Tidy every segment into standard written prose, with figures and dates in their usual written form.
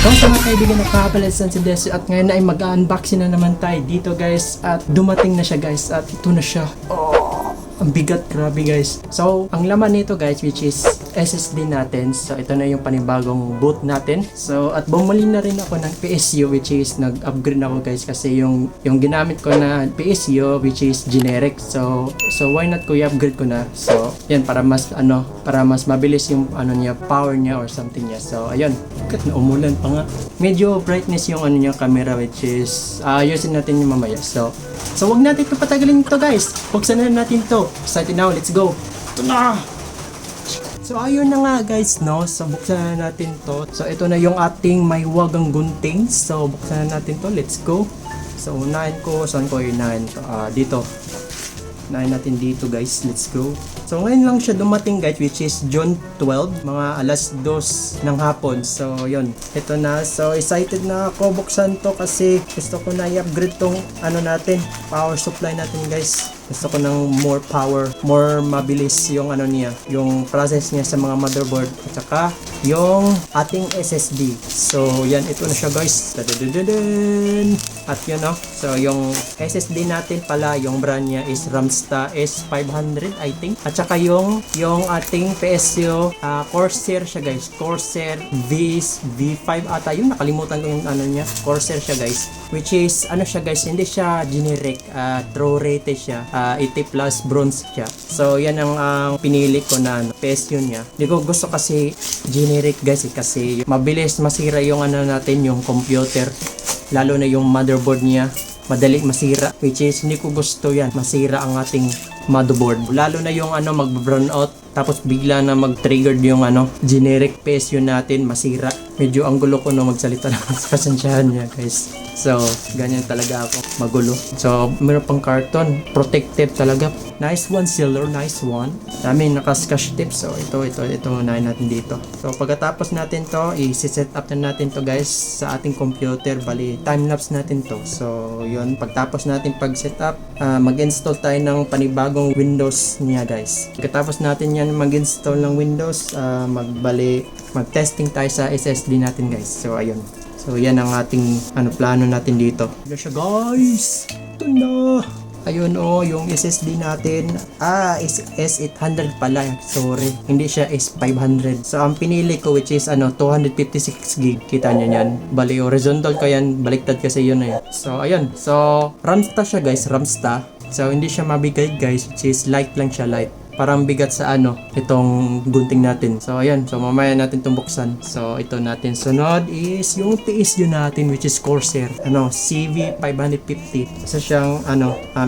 Kamusta mga kaibigan, nakakapalasan si Desi at ngayon ay mag-unboxing na naman tayo dito guys at dumating na siya guys at ito na siya. Ang bigat, grabe guys. So, ang laman nito guys which is SSD natin. So, ito na yung panibagong boot natin. So, at bumili na rin ako ng PSU which is nag-upgrade ako guys kasi yung ginamit ko na PSU which is generic. So why not ko i-upgrade ko na. So, yan para mas mabilis yung niya, power niya or something niya. So, ayun. Bakit na umulan pa nga. Medyo brightness yung niya camera which is ayusin natin yung mamaya. So wag natin ito patagalin ito guys. Buksan na natin ito. Excited now, let's go. Ito na. So ayun na nga guys, no. So buksan na natin to. So ito na yung ating may wagang gunting. So buksan na natin to. Let's go. So unahin ko, saan ko unahin to? Dito. Unahin natin dito guys. Let's go. So ngayon lang siya dumating guys which is June 12, mga alas 2 ng hapon. So yun, ito na. So excited na ako buksan to kasi gusto ko na i-upgrade tong natin, power supply natin guys. Gusto ko ng more power, more mabilis yung niya, yung process niya sa mga motherboard at saka yung ating SSD. So yan, ito na siya guys. Dadadadadun. At yun so yung SSD natin pala, yung brand niya is Ramsta S500 I think. At saka yung ating PSU Corsair siya guys. Corsair V5 ata yun, nakalimutan ko yung niya. Corsair siya guys. Which is siya guys, hindi siya generic, true rated siya. 80 plus bronze siya. So yan ang pinili ko na PSU niya. Hindi ko gusto kasi generic guys kasi mabilis masira yung natin, yung computer. Lalo na yung motherboard niya, madali masira, which is hindi ko gusto yan, masira ang ating motherboard. Lalo na yung mag-brown out, tapos bigla na mag-triggered yung generic PSU natin, masira. Medyo ang gulo ko magsalita na sa pasensyahan niya guys. So, ganyan talaga ako, magulo. So, meron pang carton, protective talaga. Nice one, sealer, nice one. Dami naka-scotch tape. So, ito unahin natin dito. So, pagkatapos natin to, i-set up na natin to guys sa ating computer. Bali, time-lapse natin to. So, yun, pagtapos natin pag-set up, mag-install tayo ng panibagong Windows niya guys. Pagkatapos natin yan mag-install ng Windows, mag-testing tayo sa SSD natin guys. So, ayun. So, yan ang ating plano natin dito. Ito siya guys. Ito na. Ayun yung SSD natin. Is S800 pala. Sorry. Hindi siya S500. So, ang pinili ko which is 256 gig. Kita nyo yan. Bali, horizontal ko yan. Baliktad kasi yun eh. So, ayun. So, Ramsta siya guys. Ramsta. So, hindi siya mabigay guys. Which is light lang siya. Light. Parang bigat sa itong gunting natin. So ayan, so mamaya natin itong buksan. So ito natin sunod is yung PSU natin which is Corsair CV550. Isa siyang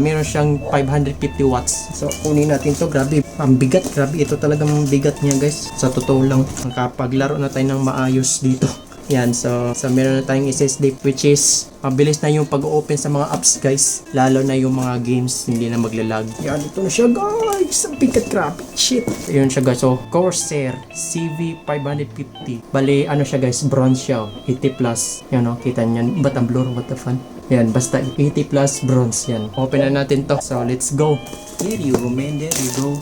meron siyang 550 watts. So kunin natin to. Grabe, ang bigat. Grabe, ito talagang bigat niya guys. Sa totoo lang, nakapaglaro na tayo ng maayos dito. Yan, so meron na tayong SSD which is mabilis na yung pag-open sa mga apps guys, lalo na yung mga games hindi na maglalag. Yan, ito na siya guys, ang bigat, grabe, shit. Yun siya guys, so Corsair CV550. Bali, siya guys, bronze siya, 80 plus. Yan kita nyan, ba't ang blur, what the fun. Yan, basta 80 plus bronze yan. Open na natin to, so let's go. There you go man, there you go.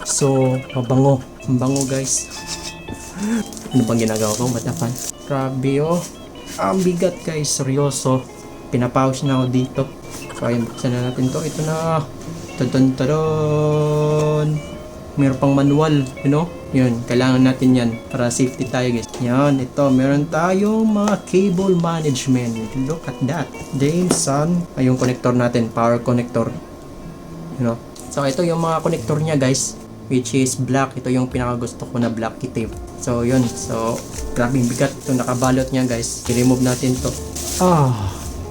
So, mabango. Ang bango guys. Ano bang ginagawa ko? Matapan. Grabe ang bigat guys. Seryoso. Pinapause na ako dito. So ayun, buksan na natin to. Ito na. Tadon. Meron pang manual. Yun. Kailangan natin yan. Para safety tayo guys. Yan. Ito. Meron tayong mga cable management. Look at that. James son. Ay yung connector natin. Power connector. So ito yung mga connector niya guys. Which is black. Ito yung pinakagusto ko na black tape. So, yun. So, grabe yung bigat. Ito, nakabalot niya, guys. I-remove natin to.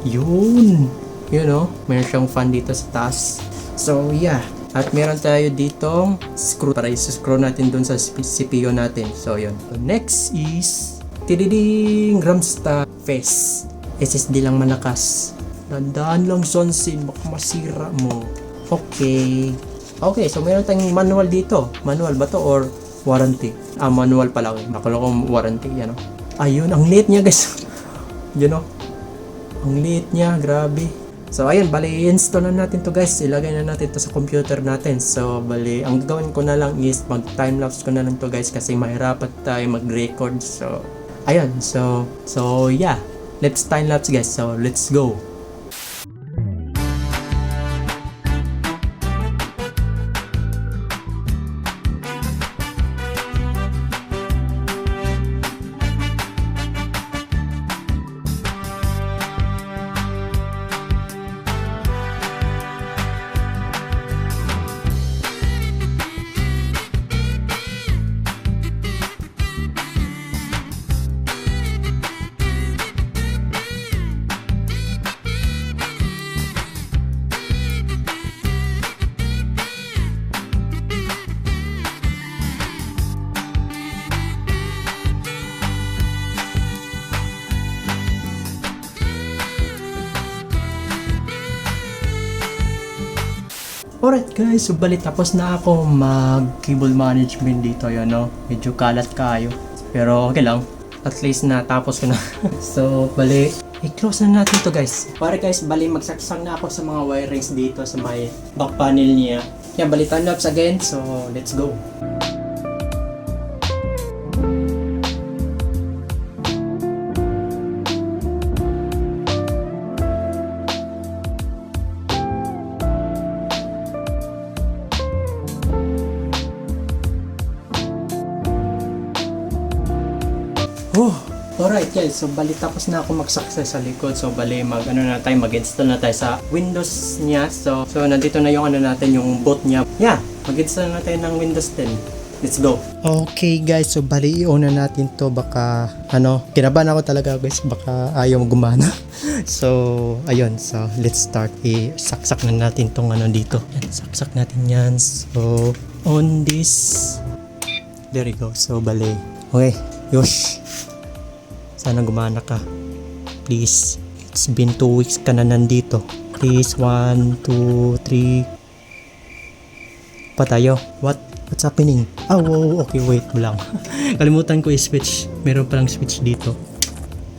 Yun. Meron siyang fan dito sa taas. So, yeah. At meron tayo ditong screw para i-screw natin dun sa CPU natin. So, yun. So, next is tididing Ramsta Face. SSD lang malakas. Dandaan lang, Sonsin. Baka masira mo. Okay, so meron tayong manual dito. Manual ba to or warranty? Manual pala. Nakala ko warranty. Ayun, ang liit niya guys. Ang liit niya, grabe. So ayun, bali i-install na natin to guys. Ilagay na natin to sa computer natin. So bali, ang gagawin ko na lang is mag timelapse ko na lang to guys kasi mahirapan tayo mag-record. So ayun, so yeah, let's timelapse guys. So let's go. Alright guys, so bali tapos na ako mag cable management dito, yun no. Medyo kalat kayo. Pero okay lang. At least natapos ko na. So bali, i-close na natin to guys. Para guys, bali magsaksang na ako sa mga wirings dito sa may back panel niya. Yan, bali time-lapse again. So let's go. Alright guys, so bali tapos na ako mag-success sa likod. So bali mag-install na tayo sa Windows niya. So nandito na yung natin, yung boot niya. Yeah, mag-install na tayo ng Windows 10. Let's go. Okay guys, so bali i-on na natin to. Baka kinabahan ako talaga guys, baka ayaw gumana. So ayun, so let's start. I-saksak na natin tong dito. Yan, saksak natin yan. So on this, there we go. So bali, okay, yosh. Sana gumana ka. Please. It's been 2 weeks ka na nandito. Please, 1, 2, 3. Pa tayo? What's happening? Oh, okay, wait lang. Kalimutan ko i-switch. Meron palang switch dito.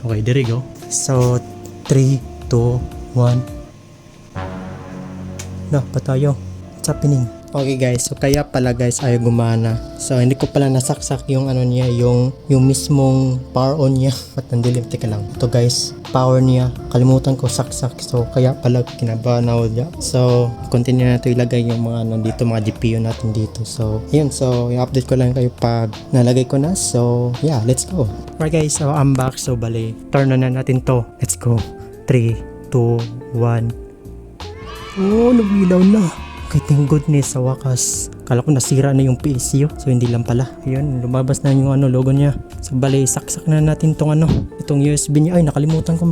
Okay, there we go. So, 3, 2, 1. Pa tayo? What's happening? Okay guys, so kaya pala guys ayaw gumana. So hindi ko pala nasaksak yung niya, yung mismong power on niya. Ba't nandilim? Teka lang. Ito guys, power niya. Kalimutan ko saksak. So kaya pala kinabahan ako dyan. So continue na ito ilagay yung mga dito, mga GPU natin dito. So yun, so i-update ko lang kayo pag nalagay ko na. So yeah, let's go. Alright guys, so I'm back. So bali, turn na natin to. Let's go. 3, 2, 1. Oh, nabilaw na. Okay, thank goodness, sa wakas. Kala ko nasira na yung PC. So hindi lang pala. Ayun, lumabas na yung logo niya. So bali, saksak na natin tong itong USB niya. Ay, nakalimutan ko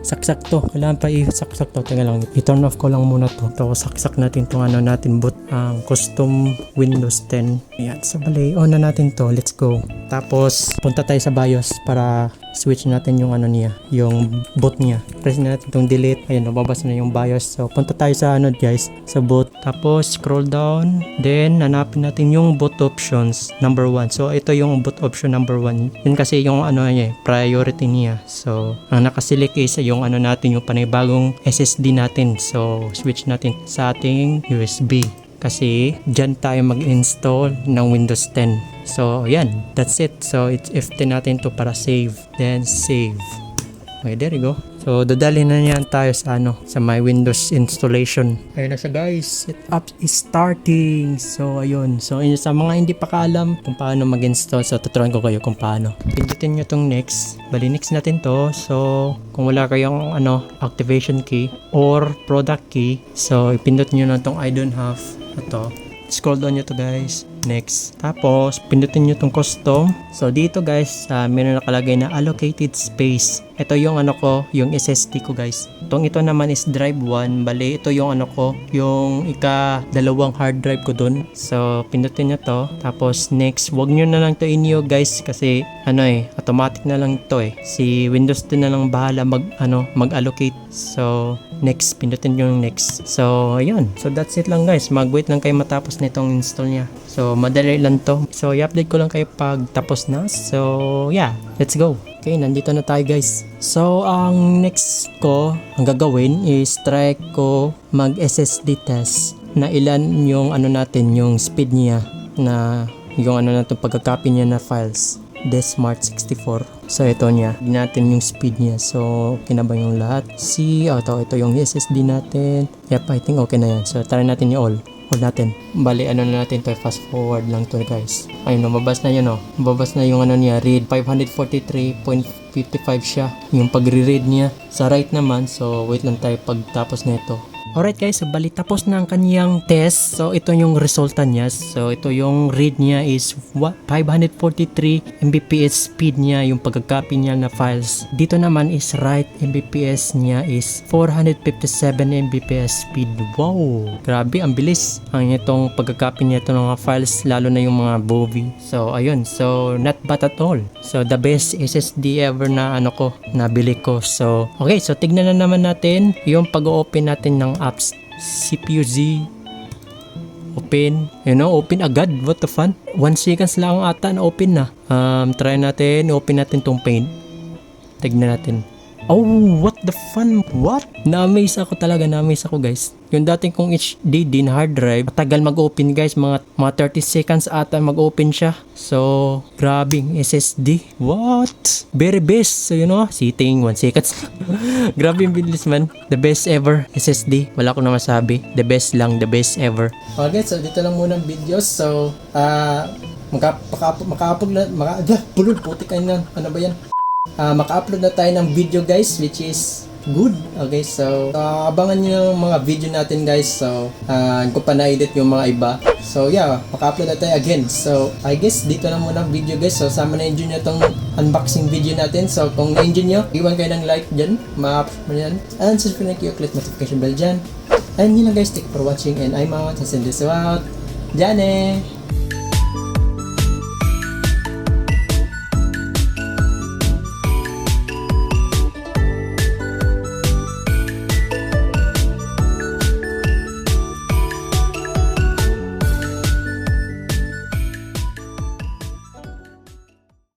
saksak to. Kailangan pa i-saksak to. Teka lang, i-turn off ko lang muna to. Ito, saksak natin tong natin boot. Ang custom Windows 10. Ayan, so bali, on na natin to. Let's go. Tapos, punta tayo sa BIOS para switch natin yung niya, yung boot niya. Press natin itong delete. Ayun, lumabas na yung BIOS. So, punta tayo sa guys, sa boot. Tapos, scroll down. Then, hanapin natin yung boot options number 1. So, ito yung boot option number 1. Yun kasi yung priority niya. So, ang nakaselect is yung natin, yung panibagong SSD natin. So, switch natin sa ating USB. Kasi dyan tayo mag-install ng Windows 10. So yan, that's it. So F10 natin to para save. Then save. Okay, there you go. So dadalhin na yan tayo sa sa my Windows installation. Ayun na siya guys. Setup is starting. So ayun. So sa mga hindi pa kaalam kung paano mag-install, so tuturuan ko kayo kung paano. Pindutin nyo tong next. Bali next natin to. So kung wala kayong activation key or product key, so ipindot nyo na tong I don't have. Ito. Scroll down nyo to guys. Next. Tapos, pindutin nyo itong custom. So, dito guys, meron nakalagay na allocated space. Ito yung yung SSD ko guys. Ito naman is drive 1. Bali, ito yung yung ika-2 hard drive ko dun. So, pindutin nyo to. Tapos, next, wag nyo na lang to inyo guys kasi, automatic na lang to Si Windows 10 na lang bahala mag-allocate. So, next, pindutin nyo yung next. So, ayun. So, that's it lang guys. Mag-wait lang kayo matapos nitong install niya. So, madali lang to. So, i-update ko lang kayo pag tapos na. So, yeah. Let's go. Okay, nandito na tayo guys. So, ang next ko, ang gagawin is try ko mag SSD test na ilan yung ano natin, yung speed niya na yung ano natin pagka-copy niya na files. Desmart 64. So, ito niya. Hindi natin yung speed niya. So, okay na ba yung lahat? Ito yung SSD natin. Yep, I think okay na yan. So, try natin yung all. All natin. Bali, ano na natin to, fast forward lang to guys. Ayun, mababas na yun mababas na yung ano niya, read 543.55 siya. Yung pagre-read niya. Sa right naman, so wait lang tayo pagtapos na ito. Alright guys, so bali tapos na ang kanyang test. So ito yung resulta niya. So ito yung read niya is 543 Mbps speed niya, yung pagka-copy niya na files. Dito naman is write Mbps niya is 457 Mbps speed. Wow! Grabe, ang bilis. Ang itong pagka-copy niya ito ng mga files, lalo na yung mga movie. So ayun, so not bad at all. So the best SSD ever na nabili ko. So okay, so tignan na naman natin yung pag-open natin ng apps. CPU-Z open, open agad. What the fun, 1 seconds lang ata na open na. Try natin, open natin tong paint, tignan natin. Oh, what the fun, what? Na-amaze ako talaga, na-amaze ako guys. Yung dating kong HDD na hard drive, matagal mag-open guys, mga 30 seconds ata mag-open siya. So, grabing SSD. What? Very best. So, sitting 1 seconds. Grabe yung bilis man. The best ever SSD. Wala ko na masabi. The best lang, the best ever. Okay, so dito lang muna ang videos. So, maka-upload na, putik kayo na. Ano ba yan? Maka-upload na tayo ng video guys, which is good. Okay, so abangan nyo yung mga video natin guys. So ko pa na-edit yung mga iba. So yeah, maka-upload na tayo again. So I guess dito na muna ang video guys. So sama na-enjoy nyo itong unboxing video natin. So kung na-enjoy nyo, iwan kayo ng like dyan, ma-upload yan, and subscribe na kayo, click notification bell dyan. And yun lang guys, thank you for watching, and I'm out, and send this out. Jane!